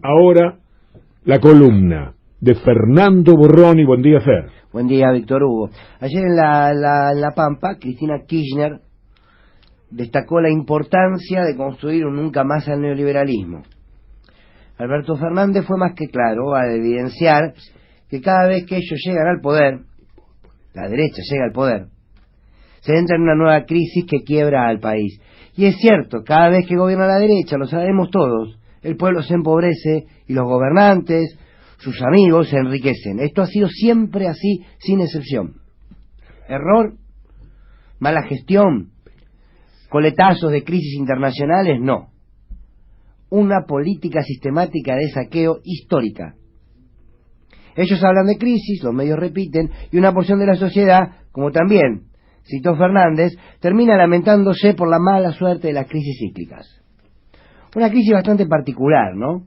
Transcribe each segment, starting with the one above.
ahora la columna de Fernando Borroni. Buen día, Fer. Buen día, Víctor Hugo. Ayer en la Pampa, Cristina Kirchner destacó la importancia de construir un nunca más al neoliberalismo. Alberto Fernández fue más que claro al evidenciar que cada vez que ellos llegan al poder, la derecha llega al poder, se entra en una nueva crisis que quiebra al país. Y es cierto, cada vez que gobierna la derecha, lo sabemos todos, el pueblo se empobrece y los gobernantes, sus amigos, se enriquecen. Esto ha sido siempre así, sin excepción. Error, mala gestión, coletazos de crisis internacionales, no. Una política sistemática de saqueo histórica. Ellos hablan de crisis, los medios repiten, y una porción de la sociedad, como también citó Fernández, termina lamentándose por la mala suerte de las crisis cíclicas. Una crisis bastante particular, ¿no?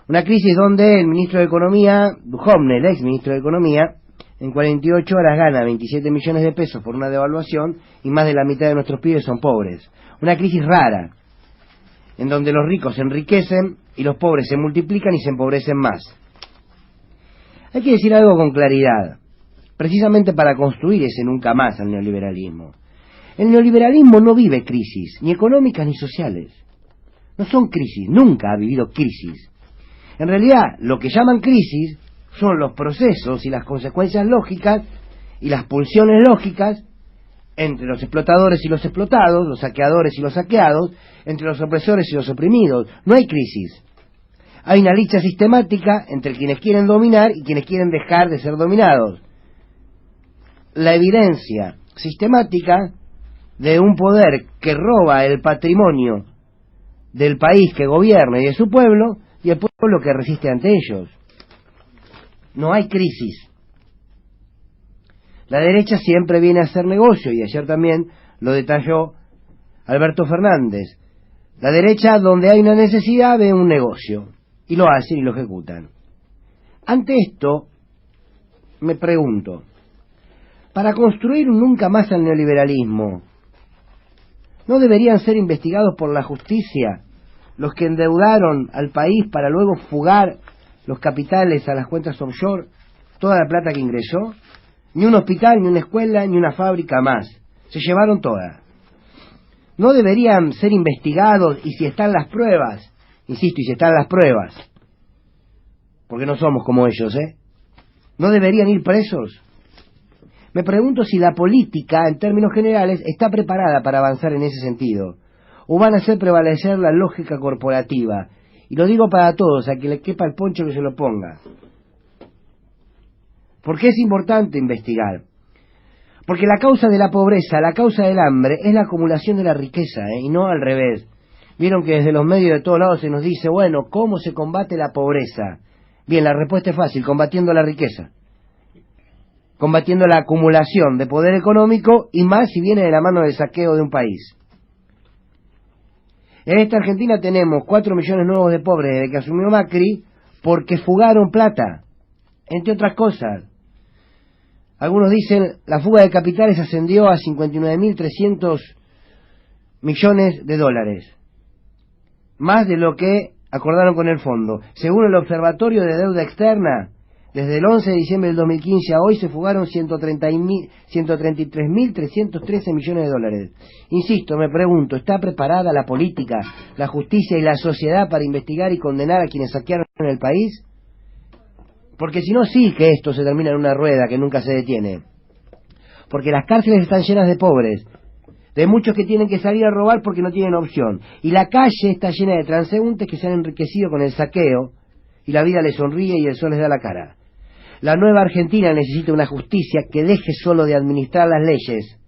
Una crisis donde el ministro de Economía, Duhovne, el ex ministro de Economía, en 48 horas gana 27 millones de pesos por una devaluación y más de la mitad de nuestros pibes son pobres. Una crisis rara, en donde los ricos se enriquecen y los pobres se multiplican y se empobrecen más. Hay que decir algo con claridad, precisamente para construir ese nunca más al neoliberalismo. El neoliberalismo no vive crisis, ni económicas ni sociales. No son crisis, nunca ha vivido crisis. En realidad, lo que llaman crisis son los procesos y las consecuencias lógicas y las pulsiones lógicas entre los explotadores y los explotados, los saqueadores y los saqueados, entre los opresores y los oprimidos. No hay crisis. Hay una lucha sistemática entre quienes quieren dominar y quienes quieren dejar de ser dominados. La evidencia sistemática de un poder que roba el patrimonio del país que gobierna y de su pueblo, y el pueblo que resiste ante ellos. No hay crisis. La derecha siempre viene a hacer negocio, y ayer también lo detalló Alberto Fernández. La derecha, donde hay una necesidad, ve un negocio, y lo hacen y lo ejecutan. Ante esto, me pregunto, para construir un nunca más al neoliberalismo, ¿no deberían ser investigados por la justicia los que endeudaron al país para luego fugar los capitales a las cuentas offshore, toda la plata que ingresó? Ni un hospital, ni una escuela, ni una fábrica más. Se llevaron toda. ¿No deberían ser investigados? Y si están las pruebas, insisto, y si están las pruebas, porque no somos como ellos, ¿no deberían ir presos? Me pregunto si la política, en términos generales, está preparada para avanzar en ese sentido, o van a hacer prevalecer la lógica corporativa. Y lo digo para todos, a que le quepa el poncho que se lo ponga. ¿Por qué es importante investigar? Porque la causa de la pobreza, la causa del hambre, es la acumulación de la riqueza, y no al revés. Vieron que desde los medios de todos lados se nos dice, bueno, ¿cómo se combate la pobreza? Bien, la respuesta es fácil, combatiendo la riqueza. Combatiendo la acumulación de poder económico, y más si viene de la mano del saqueo de un país. En esta Argentina tenemos 4 millones nuevos de pobres desde que asumió Macri, porque fugaron plata, entre otras cosas. Algunos dicen, la fuga de capitales ascendió a 59.300 millones de dólares, más de lo que acordaron con el fondo. Según el Observatorio de Deuda Externa, desde el 11 de diciembre del 2015 a hoy se fugaron 133.313 millones de dólares. Insisto, me pregunto, ¿está preparada la política, la justicia y la sociedad para investigar y condenar a quienes saquearon el país? Porque si no, sí que esto se termina en una rueda que nunca se detiene. Porque las cárceles están llenas de pobres, de muchos que tienen que salir a robar porque no tienen opción. Y la calle está llena de transeúntes que se han enriquecido con el saqueo, y la vida les sonríe y el sol les da la cara. La nueva Argentina necesita una justicia que deje solo de administrar las leyes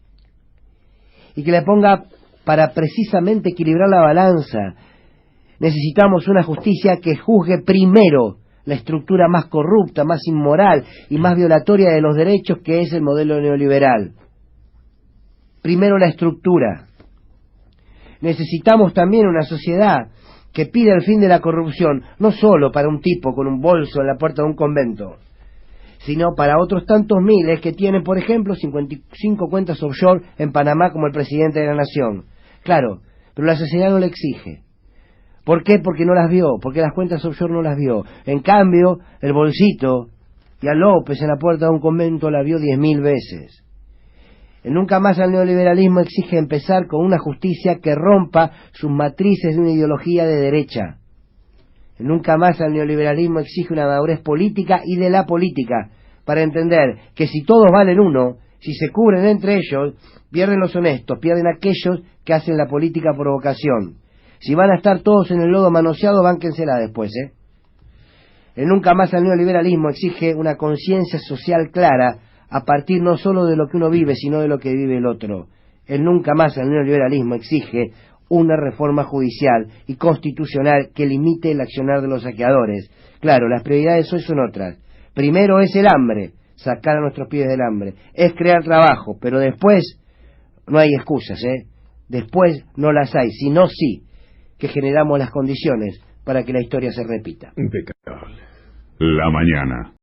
y que le ponga para precisamente equilibrar la balanza. Necesitamos una justicia que juzgue primero la estructura más corrupta, más inmoral y más violatoria de los derechos, que es el modelo neoliberal. Primero la estructura. Necesitamos también una sociedad que pida el fin de la corrupción, no solo para un tipo con un bolso en la puerta de un convento, sino para otros tantos miles que tienen, por ejemplo, 55 cuentas offshore en Panamá como el presidente de la nación. Claro, pero la sociedad no le exige. ¿Por qué? Porque no las vio, porque las cuentas offshore no las vio. En cambio, el Bolsito y a López en la puerta de un convento la vio 10.000 veces. El nunca más al neoliberalismo exige empezar con una justicia que rompa sus matrices de una ideología de derecha. El nunca más al neoliberalismo exige una madurez política y de la política, para entender que si todos valen uno, si se cubren entre ellos, pierden los honestos, pierden aquellos que hacen la política por vocación. Si van a estar todos en el lodo manoseado, bánquensela después, ¿eh? El nunca más al neoliberalismo exige una conciencia social clara, a partir no solo de lo que uno vive, sino de lo que vive el otro. El nunca más al neoliberalismo exige una reforma judicial y constitucional que limite el accionar de los saqueadores. Claro, las prioridades hoy son otras. Primero es el hambre, sacar a nuestros pibes del hambre. Es crear trabajo, pero después no hay excusas, ¿eh? Después no las hay, sino sí, que generamos las condiciones para que la historia se repita. Impecable. La mañana.